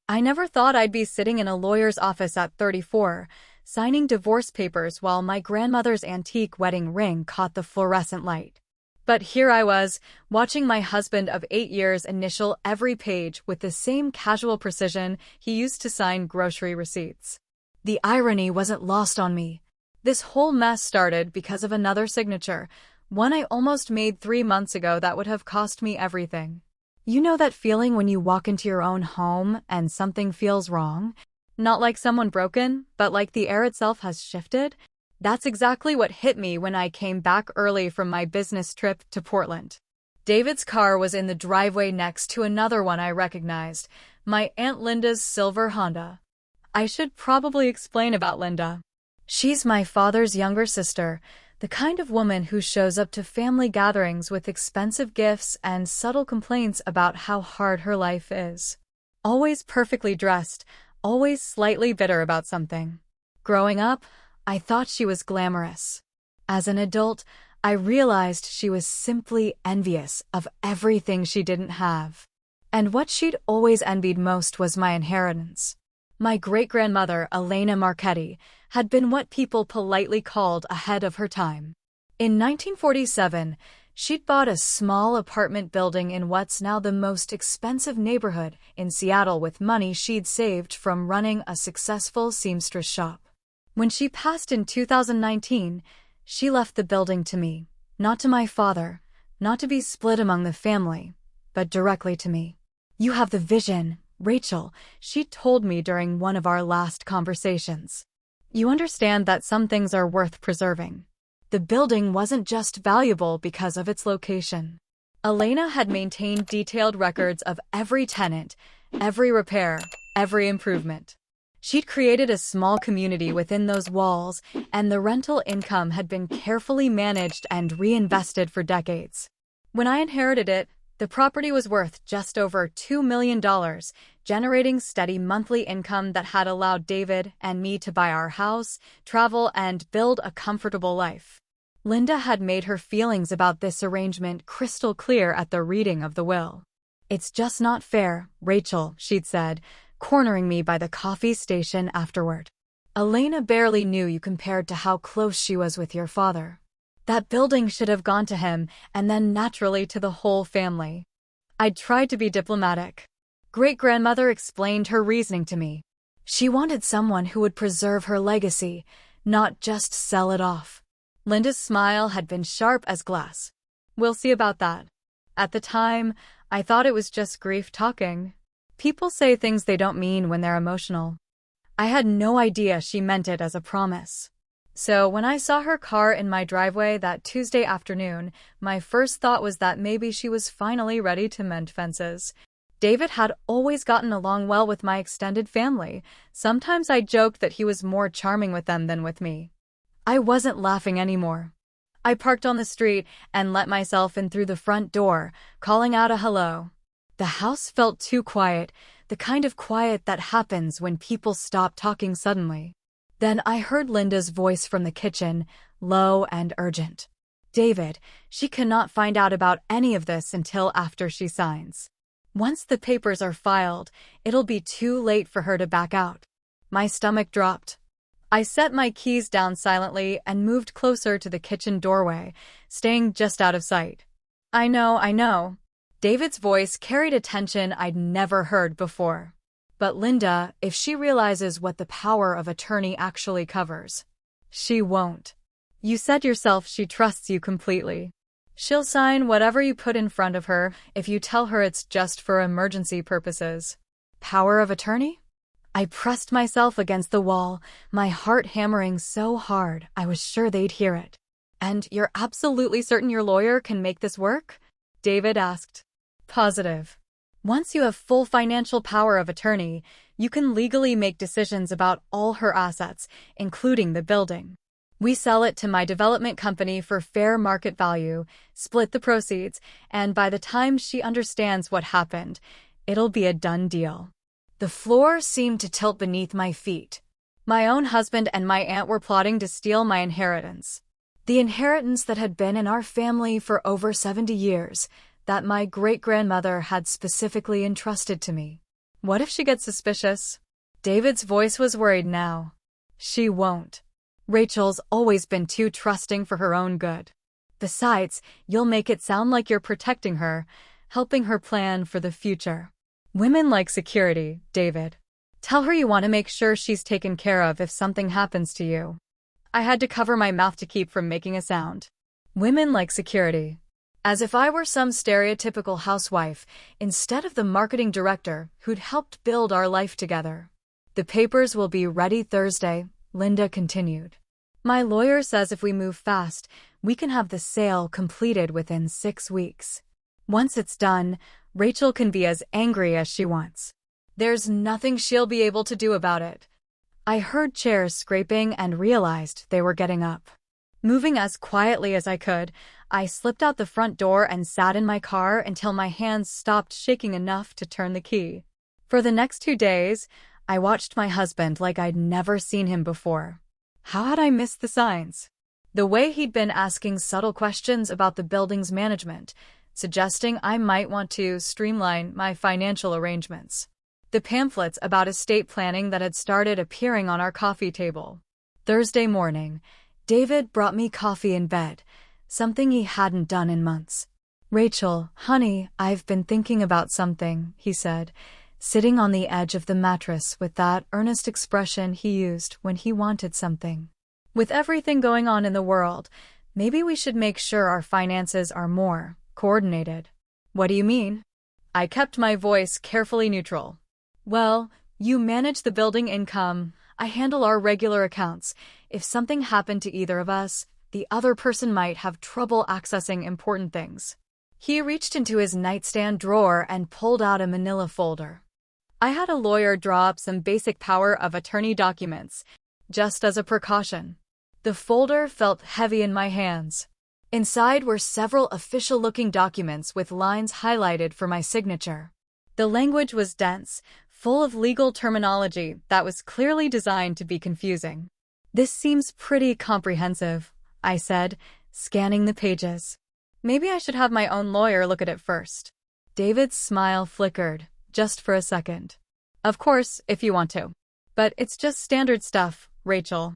I never thought I'd be sitting in a lawyer's office at 34, signing divorce papers while my grandmother's antique wedding ring caught the fluorescent light. But here I was, watching my husband of 8 years initial every page with the same casual precision he used to sign grocery receipts. The irony wasn't lost on me. This whole mess started because of another signature, one I almost made 3 months ago that would have cost me everything. You know that feeling when you walk into your own home and something feels wrong? Not like someone broken, but like the air itself has shifted? That's exactly what hit me when I came back early from my business trip to Portland. David's car was in the driveway next to another one I recognized, my Aunt Linda's silver Honda. I should probably explain about Linda. She's my father's younger sister, the kind of woman who shows up to family gatherings with expensive gifts and subtle complaints about how hard her life is. Always perfectly dressed, always slightly bitter about something. Growing up, I thought she was glamorous. As an adult, I realized she was simply envious of everything she didn't have. And what she'd always envied most was my inheritance. My great-grandmother, Elena Marchetti, had been what people politely called ahead of her time. In 1947, she'd bought a small apartment building in what's now the most expensive neighborhood in Seattle with money she'd saved from running a successful seamstress shop. When she passed in 2019, she left the building to me, not to my father, not to be split among the family, but directly to me. "You have the vision, Rachel," she told me during one of our last conversations. "You understand that some things are worth preserving." The building wasn't just valuable because of its location. Elena had maintained detailed records of every tenant, every repair, every improvement. She'd created a small community within those walls, and the rental income had been carefully managed and reinvested for decades. When I inherited it, the property was worth just over $2 million, generating steady monthly income that had allowed David and me to buy our house, travel, and build a comfortable life. Linda had made her feelings about this arrangement crystal clear at the reading of the will. "It's just not fair, Rachel," she'd said, cornering me by the coffee station afterward. "Elena barely knew you compared to how close she was with your father. That building should have gone to him, and then naturally to the whole family." I'd tried to be diplomatic. Great-grandmother explained her reasoning to me. She wanted someone who would preserve her legacy, not just sell it off. Linda's smile had been sharp as glass. "We'll see about that." At the time, I thought it was just grief talking. People say things they don't mean when they're emotional. I had no idea she meant it as a promise. So when I saw her car in my driveway that Tuesday afternoon, my first thought was that maybe she was finally ready to mend fences. David had always gotten along well with my extended family. Sometimes I joked that he was more charming with them than with me. I wasn't laughing anymore. I parked on the street and let myself in through the front door, calling out a hello. The house felt too quiet, the kind of quiet that happens when people stop talking suddenly. Then I heard Linda's voice from the kitchen, low and urgent. "David, she cannot find out about any of this until after she signs. Once the papers are filed, it'll be too late for her to back out." My stomach dropped. I set my keys down silently and moved closer to the kitchen doorway, staying just out of sight. I know. David's voice carried a tension I'd never heard before. "But Linda, if she realizes what the power of attorney actually covers." "She won't. You said yourself she trusts you completely. She'll sign whatever you put in front of her if you tell her it's just for emergency purposes." Power of attorney? I pressed myself against the wall, my heart hammering so hard I was sure they'd hear it. "And you're absolutely certain your lawyer can make this work?" David asked. "Positive. Once you have full financial power of attorney, you can legally make decisions about all her assets, including the building. We sell it to my development company for fair market value, split the proceeds, and by the time she understands what happened, it'll be a done deal." The floor seemed to tilt beneath my feet. My own husband and my aunt were plotting to steal my inheritance. The inheritance that had been in our family for over 70 years, that my great-grandmother had specifically entrusted to me. What if she gets suspicious? David's voice was worried now. She won't. Rachel's always been too trusting for her own good. Besides, you'll make it sound like you're protecting her, helping her plan for the future. Women like security, David. Tell her you want to make sure she's taken care of if something happens to you. I had to cover my mouth to keep from making a sound. Women like security. As if I were some stereotypical housewife, instead of the marketing director who'd helped build our life together. The papers will be ready Thursday, Linda continued. My lawyer says if we move fast, we can have the sale completed within 6 weeks. Once it's done, Rachel can be as angry as she wants. There's nothing she'll be able to do about it. I heard chairs scraping and realized they were getting up. Moving as quietly as I could, I slipped out the front door and sat in my car until my hands stopped shaking enough to turn the key. For the next 2 days, I watched my husband like I'd never seen him before. How had I missed the signs? The way he'd been asking subtle questions about the building's management, suggesting I might want to streamline my financial arrangements. The pamphlets about estate planning that had started appearing on our coffee table. Thursday morning, David brought me coffee in bed, something he hadn't done in months. Rachel, honey, I've been thinking about something, he said, sitting on the edge of the mattress with that earnest expression he used when he wanted something. With everything going on in the world, maybe we should make sure our finances are more coordinated. What do you mean? I kept my voice carefully neutral. Well, you manage the building income, I handle our regular accounts. If something happened to either of us, the other person might have trouble accessing important things. He reached into his nightstand drawer and pulled out a manila folder. I had a lawyer draw up some basic power of attorney documents, just as a precaution. The folder felt heavy in my hands. Inside were several official-looking documents with lines highlighted for my signature. The language was dense, full of legal terminology that was clearly designed to be confusing. This seems pretty comprehensive, I said, scanning the pages. Maybe I should have my own lawyer look at it first. David's smile flickered, just for a second. Of course, if you want to. But it's just standard stuff, Rachel.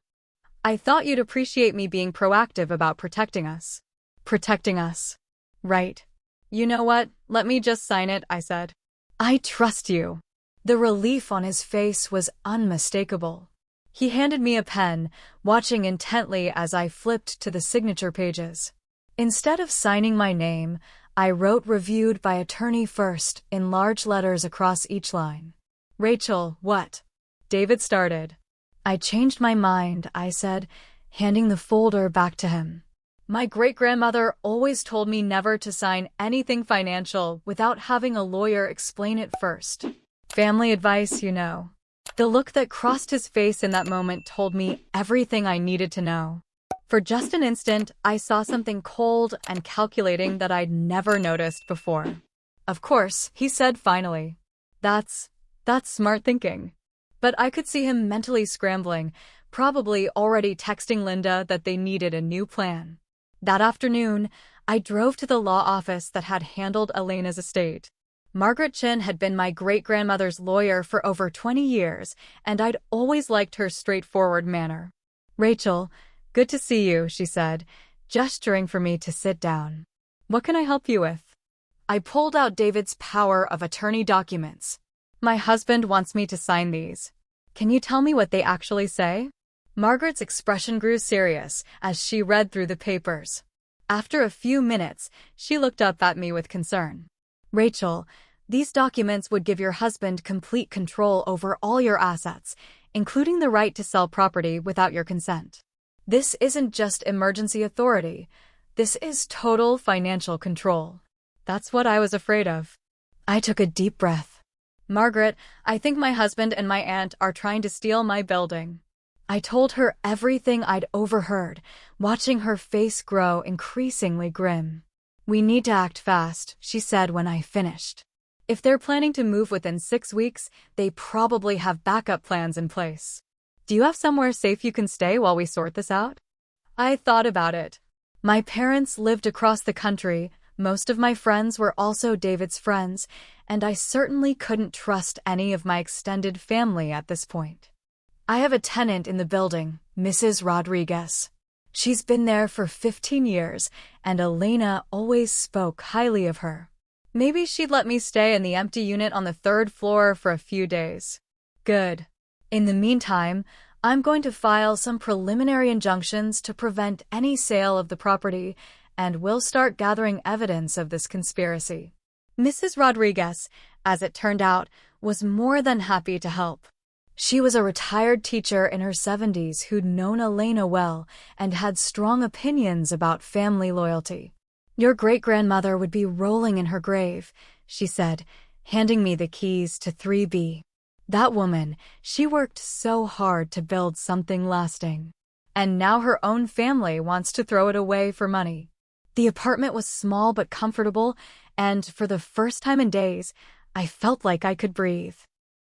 I thought you'd appreciate me being proactive about protecting us. Protecting us. Right. You know what? Let me just sign it, I said. I trust you. The relief on his face was unmistakable. He handed me a pen, watching intently as I flipped to the signature pages. Instead of signing my name, I wrote "reviewed by attorney" first in large letters across each line. Rachel, what? David started. I changed my mind, I said, handing the folder back to him. My great-grandmother always told me never to sign anything financial without having a lawyer explain it first. Family advice, you know. The look that crossed his face in that moment told me everything I needed to know. For just an instant, I saw something cold and calculating that I'd never noticed before. Of course, he said finally. That's smart thinking. But I could see him mentally scrambling, probably already texting Linda that they needed a new plan. That afternoon, I drove to the law office that had handled Elena's estate. Margaret Chin had been my great-grandmother's lawyer for over 20 years, and I'd always liked her straightforward manner. Rachel, good to see you, she said, gesturing for me to sit down. What can I help you with? I pulled out David's power of attorney documents. My husband wants me to sign these. Can you tell me what they actually say? Margaret's expression grew serious as she read through the papers. After a few minutes, she looked up at me with concern. Rachel, these documents would give your husband complete control over all your assets, including the right to sell property without your consent. This isn't just emergency authority. This is total financial control. That's what I was afraid of. I took a deep breath. Margaret, I think my husband and my aunt are trying to steal my building. I told her everything I'd overheard, watching her face grow increasingly grim. We need to act fast, she said when I finished. If they're planning to move within 6 weeks, they probably have backup plans in place. Do you have somewhere safe you can stay while we sort this out? I thought about it. My parents lived across the country, Most of my friends were also David's friends, and I certainly couldn't trust any of my extended family at this point. I have a tenant in the building, Mrs. Rodriguez. She's been there for 15 years, and Elena always spoke highly of her. Maybe she'd let me stay in the empty unit on the 3rd floor for a few days. Good. In the meantime, I'm going to file some preliminary injunctions to prevent any sale of the property, and we'll start gathering evidence of this conspiracy. Mrs. Rodriguez, as it turned out, was more than happy to help. She was a retired teacher in her 70s who'd known Elena well and had strong opinions about family loyalty. "Your great-grandmother would be rolling in her grave," she said, handing me the keys to 3B. "That woman, she worked so hard to build something lasting. And now her own family wants to throw it away for money." The apartment was small but comfortable, and for the first time in days, I felt like I could breathe.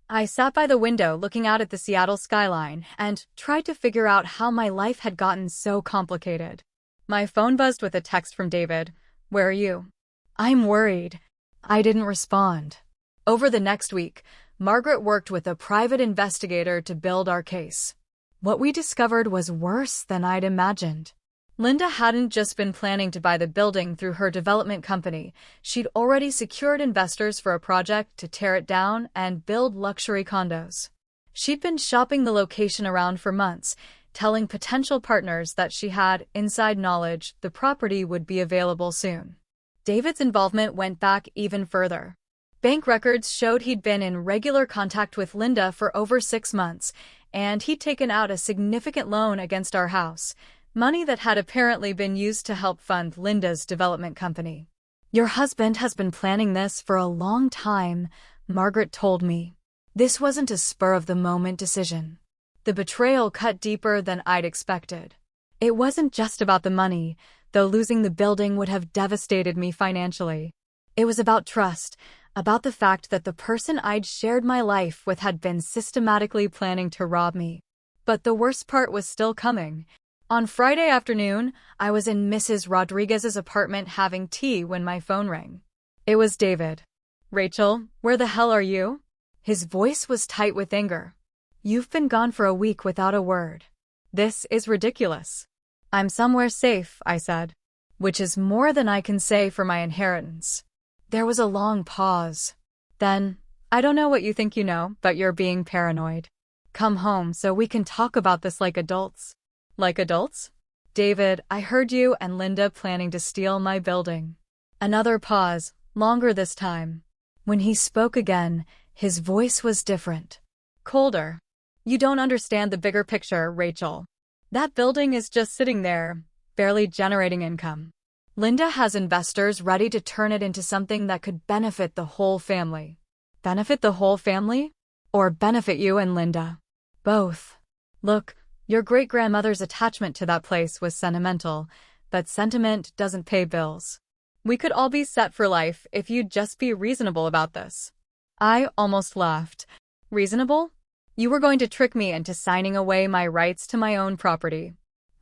I sat by the window looking out at the Seattle skyline and tried to figure out how my life had gotten so complicated. My phone buzzed with a text from David. "Where are you?" "I'm worried." I didn't respond. Over the next week, Margaret worked with a private investigator to build our case. What we discovered was worse than I'd imagined. Linda hadn't just been planning to buy the building through her development company. She'd already secured investors for a project to tear it down and build luxury condos. She'd been shopping the location around for months, telling potential partners that she had inside knowledge the property would be available soon. David's involvement went back even further. Bank records showed he'd been in regular contact with Linda for over 6 months, and he'd taken out a significant loan against our house, money that had apparently been used to help fund Linda's development company. "Your husband has been planning this for a long time," Margaret told me. This wasn't a spur-of-the-moment decision. The betrayal cut deeper than I'd expected. It wasn't just about the money, though losing the building would have devastated me financially. It was about trust, about the fact that the person I'd shared my life with had been systematically planning to rob me. But the worst part was still coming. On Friday afternoon, I was in Mrs. Rodriguez's apartment having tea when my phone rang. It was David. "Rachel, where the hell are you?" His voice was tight with anger. "You've been gone for a week without a word. This is ridiculous." "I'm somewhere safe," I said, which is more than I can say for my inheritance. There was a long pause. Then, "I don't know what you think you know, but you're being paranoid. Come home so we can talk about this like adults." "Like adults?" "David, I heard you and Linda planning to steal my building." Another pause, longer this time. When he spoke again, his voice was different. Colder. "You don't understand the bigger picture, Rachel. That building is just sitting there, barely generating income. Linda has investors ready to turn it into something that could benefit the whole family." "Benefit the whole family? Or benefit you and Linda?" "Both. Look, your great-grandmother's attachment to that place was sentimental, but sentiment doesn't pay bills. We could all be set for life if you'd just be reasonable about this." I almost laughed. "Reasonable? You were going to trick me into signing away my rights to my own property.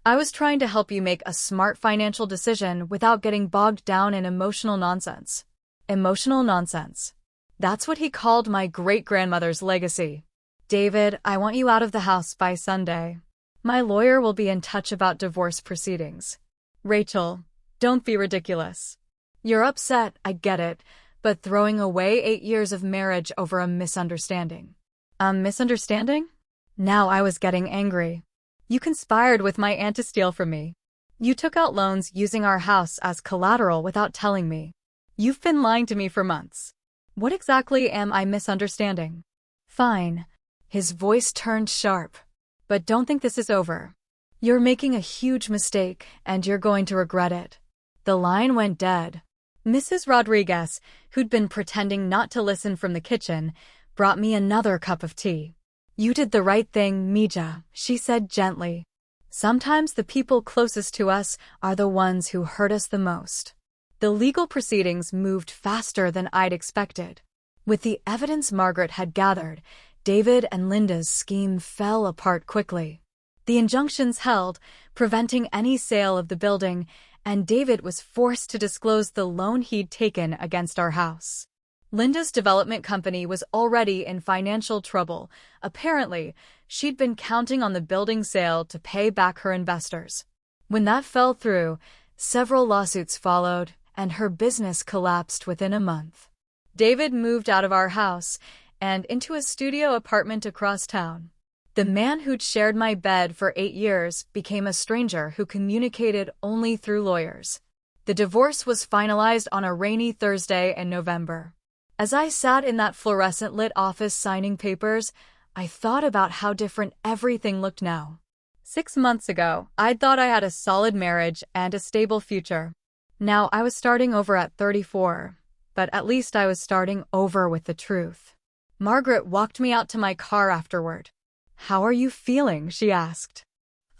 I was trying to help you make a smart financial decision without getting bogged down in emotional nonsense." Emotional nonsense. That's what he called my great-grandmother's legacy. "David, I want you out of the house by Sunday. My lawyer will be in touch about divorce proceedings." "Rachel, don't be ridiculous. You're upset, I get it, but throwing away 8 years of marriage over a misunderstanding." "A misunderstanding?" Now I was getting angry. "You conspired with my aunt to steal from me. You took out loans using our house as collateral without telling me. You've been lying to me for months. What exactly am I misunderstanding?" "Fine." His voice turned sharp. "But don't think this is over. You're making a huge mistake, and you're going to regret it." The line went dead. Mrs. Rodriguez, who'd been pretending not to listen from the kitchen, brought me another cup of tea. "You did the right thing, Mija," she said gently. "Sometimes the people closest to us are the ones who hurt us the most." The legal proceedings moved faster than I'd expected. With the evidence Margaret had gathered, David and Linda's scheme fell apart quickly. The injunctions held, preventing any sale of the building, and David was forced to disclose the loan he'd taken against our house. Linda's development company was already in financial trouble. Apparently, she'd been counting on the building sale to pay back her investors. When that fell through, several lawsuits followed, and her business collapsed within a month. David moved out of our house and into a studio apartment across town. The man who'd shared my bed for 8 years became a stranger who communicated only through lawyers. The divorce was finalized on a rainy Thursday in November. As I sat in that fluorescent-lit office signing papers, I thought about how different everything looked now. 6 months ago, I'd thought I had a solid marriage and a stable future. Now I was starting over at 34, but at least I was starting over with the truth. Margaret walked me out to my car afterward. "How are you feeling?" she asked.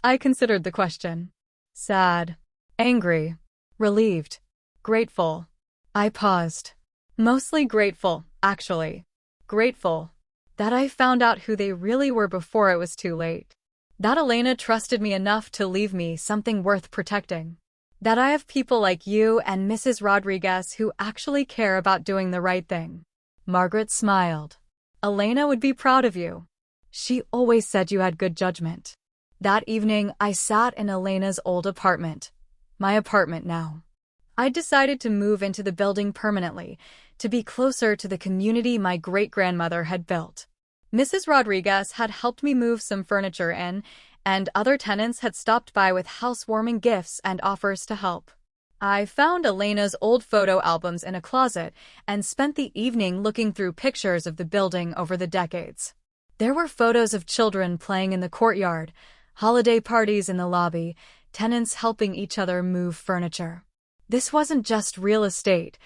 I considered the question. Sad, angry, relieved, grateful. I paused. Mostly grateful, actually. Grateful that I found out who they really were before it was too late. That Elena trusted me enough to leave me something worth protecting. That I have people like you and Mrs. Rodriguez who actually care about doing the right thing. Margaret smiled. Elena would be proud of you. She always said you had good judgment. That evening, I sat in Elena's old apartment. My apartment now. I decided to move into the building permanently, to be closer to the community my great-grandmother had built. Mrs. Rodriguez had helped me move some furniture in, and other tenants had stopped by with housewarming gifts and offers to help. I found Elena's old photo albums in a closet and spent the evening looking through pictures of the building over the decades. There were photos of children playing in the courtyard, holiday parties in the lobby, tenants helping each other move furniture. This wasn't just real estate.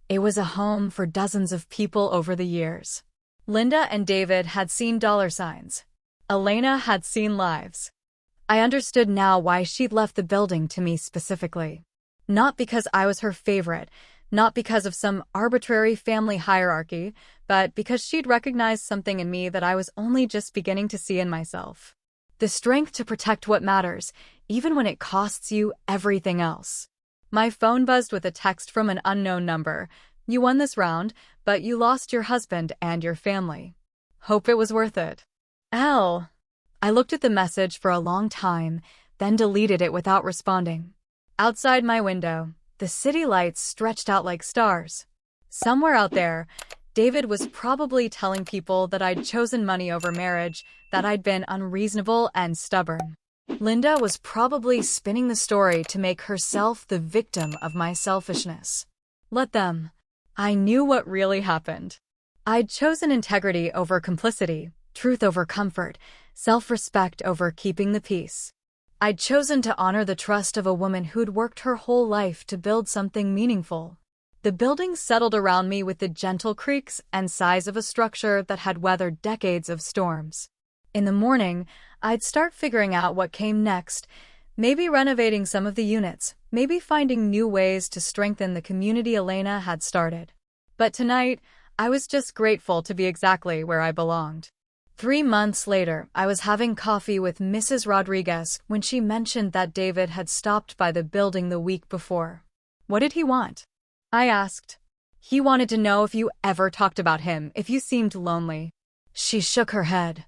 It was a home for dozens of people over the years. Linda and David had seen dollar signs. Elena had seen lives. I understood now why she'd left the building to me specifically. Not because I was her favorite, not because of some arbitrary family hierarchy, but because she'd recognized something in me that I was only just beginning to see in myself. The strength to protect what matters, even when it costs you everything else. My phone buzzed with a text from an unknown number. "You won this round, but you lost your husband and your family. Hope it was worth it." L. I looked at the message for a long time, then deleted it without responding. Outside my window, the city lights stretched out like stars. Somewhere out there, David was probably telling people that I'd chosen money over marriage, that I'd been unreasonable and stubborn. Linda was probably spinning the story to make herself the victim of my selfishness. Let them. I knew what really happened. I'd chosen integrity over complicity, truth over comfort, self-respect over keeping the peace. I'd chosen to honor the trust of a woman who'd worked her whole life to build something meaningful. The building settled around me with the gentle creaks and sighs of a structure that had weathered decades of storms. In the morning, I'd start figuring out what came next, maybe renovating some of the units, maybe finding new ways to strengthen the community Elena had started. But tonight, I was just grateful to be exactly where I belonged. 3 months later, I was having coffee with Mrs. Rodriguez when she mentioned that David had stopped by the building the week before. "What did he want?" I asked. "He wanted to know if you ever talked about him, if you seemed lonely." She shook her head.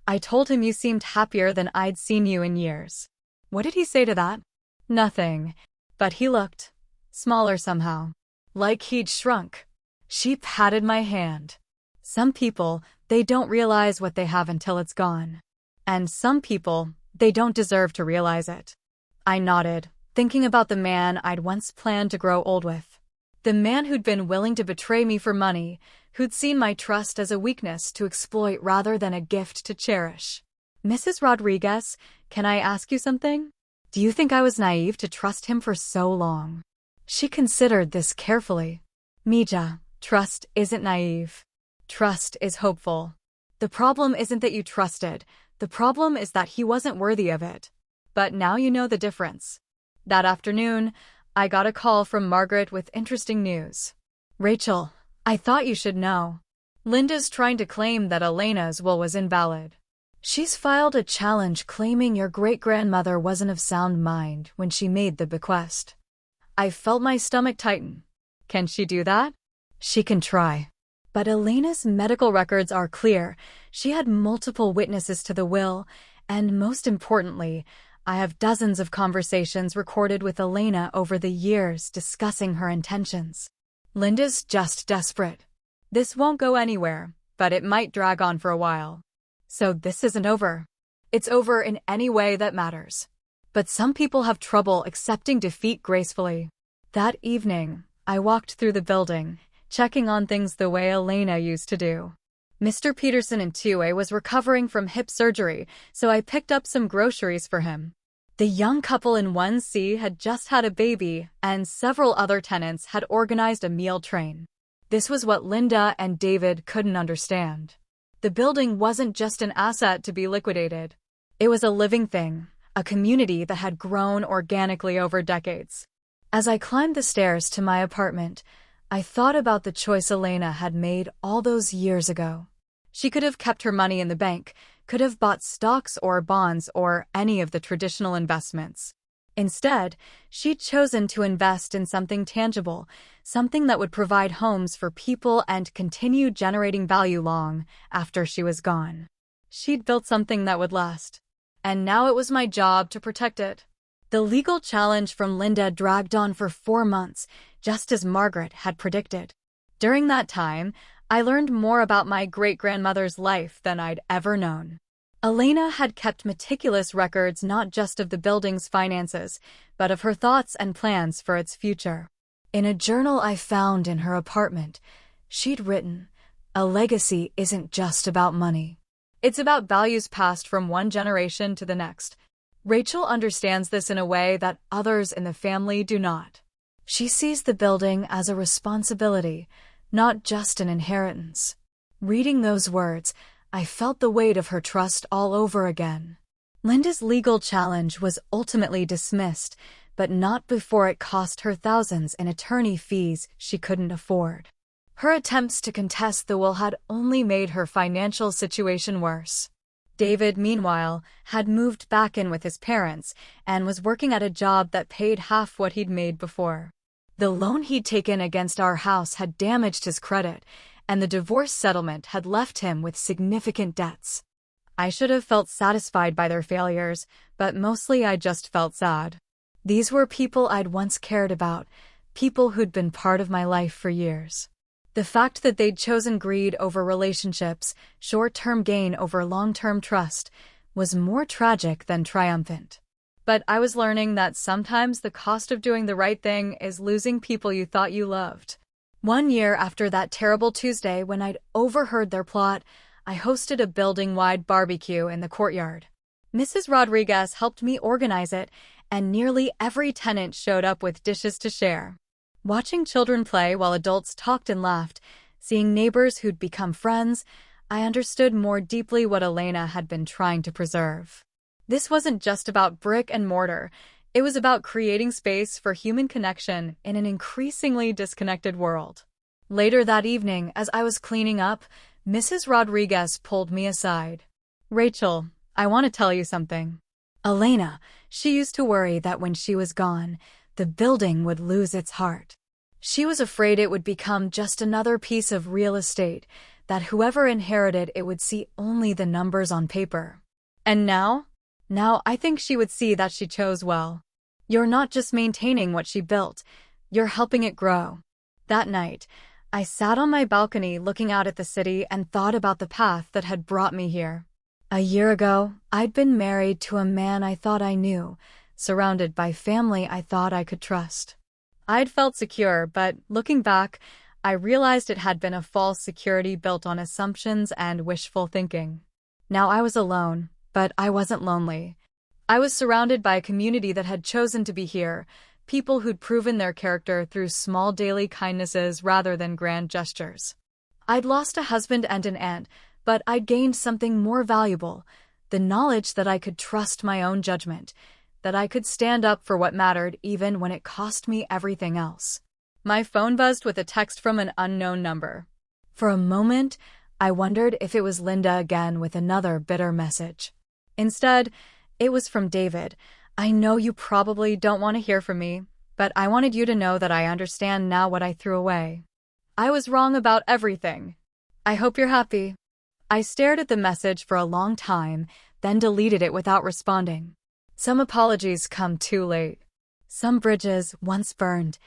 "I told him you seemed happier than I'd seen you in years." "What did he say to that?" "Nothing. But he looked smaller somehow. Like he'd shrunk." She patted my hand. "Some people, they don't realize what they have until it's gone. And some people, they don't deserve to realize it." I nodded, thinking about the man I'd once planned to grow old with. The man who'd been willing to betray me for money, who'd seen my trust as a weakness to exploit rather than a gift to cherish. "Mrs. Rodriguez, can I ask you something? Do you think I was naive to trust him for so long?" She considered this carefully. "Mija, trust isn't naive. Trust is hopeful. The problem isn't that you trusted. The problem is that he wasn't worthy of it. But now you know the difference." That afternoon, I got a call from Margaret with interesting news. "Rachel, I thought you should know. Linda's trying to claim that Elena's will was invalid. She's filed a challenge claiming your great-grandmother wasn't of sound mind when she made the bequest." I felt my stomach tighten. Can she do that? She can try. But Elena's medical records are clear. She had multiple witnesses to the will, and most importantly, I have dozens of conversations recorded with Elena over the years discussing her intentions. Linda's just desperate. This won't go anywhere, but it might drag on for a while. So this isn't over. It's over in any way that matters. But some people have trouble accepting defeat gracefully. That evening, I walked through the building, checking on things the way Elena used to do. Mr. Peterson in 2A was recovering from hip surgery, so I picked up some groceries for him. The young couple in 1C had just had a baby, and several other tenants had organized a meal train. This was what Linda and David couldn't understand. The building wasn't just an asset to be liquidated. It was a living thing, a community that had grown organically over decades. As I climbed the stairs to my apartment, I thought about the choice Elena had made all those years ago. She could have kept her money in the bank, could have bought stocks or bonds or any of the traditional investments. Instead, she'd chosen to invest in something tangible, something that would provide homes for people and continue generating value long after she was gone. She'd built something that would last. And now it was my job to protect it. The legal challenge from Linda dragged on for 4 months, just as Margaret had predicted. During that time, I learned more about my great-grandmother's life than I'd ever known. Elena had kept meticulous records not just of the building's finances, but of her thoughts and plans for its future. In a journal I found in her apartment, she'd written, "A legacy isn't just about money. It's about values passed from one generation to the next." Rachel understands this in a way that others in the family do not. She sees the building as a responsibility, not just an inheritance. Reading those words, I felt the weight of her trust all over again. Linda's legal challenge was ultimately dismissed, but not before it cost her thousands in attorney fees she couldn't afford. Her attempts to contest the will had only made her financial situation worse. David, meanwhile, had moved back in with his parents and was working at a job that paid half what he'd made before. The loan he'd taken against our house had damaged his credit, and the divorce settlement had left him with significant debts. I should have felt satisfied by their failures, but mostly I just felt sad. These were people I'd once cared about, people who'd been part of my life for years. The fact that they'd chosen greed over relationships, short-term gain over long-term trust, was more tragic than triumphant. But I was learning that sometimes the cost of doing the right thing is losing people you thought you loved. 1 year after that terrible Tuesday when I'd overheard their plot, I hosted a building-wide barbecue in the courtyard. Mrs. Rodriguez helped me organize it, and nearly every tenant showed up with dishes to share. Watching children play while adults talked and laughed, seeing neighbors who'd become friends, I understood more deeply what Elena had been trying to preserve. This wasn't just about brick and mortar. It was about creating space for human connection in an increasingly disconnected world. Later that evening, as I was cleaning up, Mrs. Rodriguez pulled me aside. "Rachel, I want to tell you something." Elena, she used to worry that when she was gone, the building would lose its heart. She was afraid it would become just another piece of real estate, that whoever inherited it would see only the numbers on paper. And now I think she would see that she chose well. You're not just maintaining what she built, you're helping it grow. That night, I sat on my balcony looking out at the city and thought about the path that had brought me here. A year ago, I'd been married to a man I thought I knew, surrounded by family I thought I could trust. I'd felt secure, but looking back, I realized it had been a false security built on assumptions and wishful thinking. Now I was alone, but I wasn't lonely. I was surrounded by a community that had chosen to be here, people who'd proven their character through small daily kindnesses rather than grand gestures. I'd lost a husband and an aunt, but I'd gained something more valuable, the knowledge that I could trust my own judgment, that I could stand up for what mattered even when it cost me everything else. My phone buzzed with a text from an unknown number. For a moment, I wondered if it was Linda again with another bitter message. Instead, it was from David. "I know you probably don't want to hear from me, But I wanted you to know that I understand now what I threw away. I was wrong about everything. I hope you're happy. I stared at the message for a long time, then deleted it without responding. Some apologies come too late. Some bridges, once burned,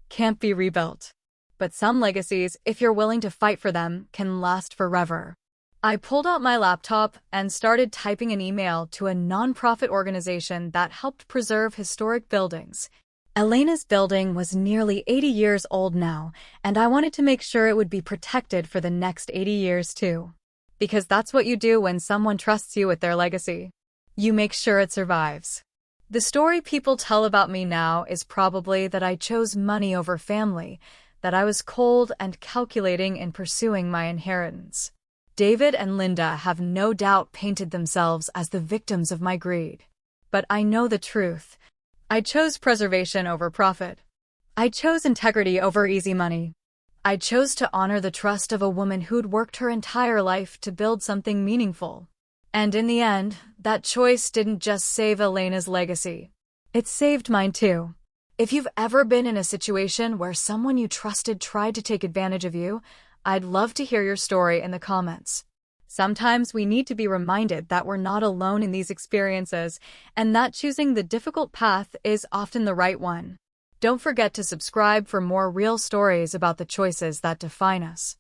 can't be rebuilt. But some legacies, if you're willing to fight for them, can last forever. I pulled out my laptop and started typing an email to a nonprofit organization that helped preserve historic buildings. Elena's building was nearly 80 years old now, and I wanted to make sure it would be protected for the next 80 years too. Because that's what you do when someone trusts you with their legacy. You make sure it survives. The story people tell about me now is probably that I chose money over family, that I was cold and calculating in pursuing my inheritance. David and Linda have no doubt painted themselves as the victims of my greed. But I know the truth. I chose preservation over profit. I chose integrity over easy money. I chose to honor the trust of a woman who'd worked her entire life to build something meaningful. And in the end, that choice didn't just save Elena's legacy. It saved mine too. If you've ever been in a situation where someone you trusted tried to take advantage of you, I'd love to hear your story in the comments. Sometimes we need to be reminded that we're not alone in these experiences, and that choosing the difficult path is often the right one. Don't forget to subscribe for more real stories about the choices that define us.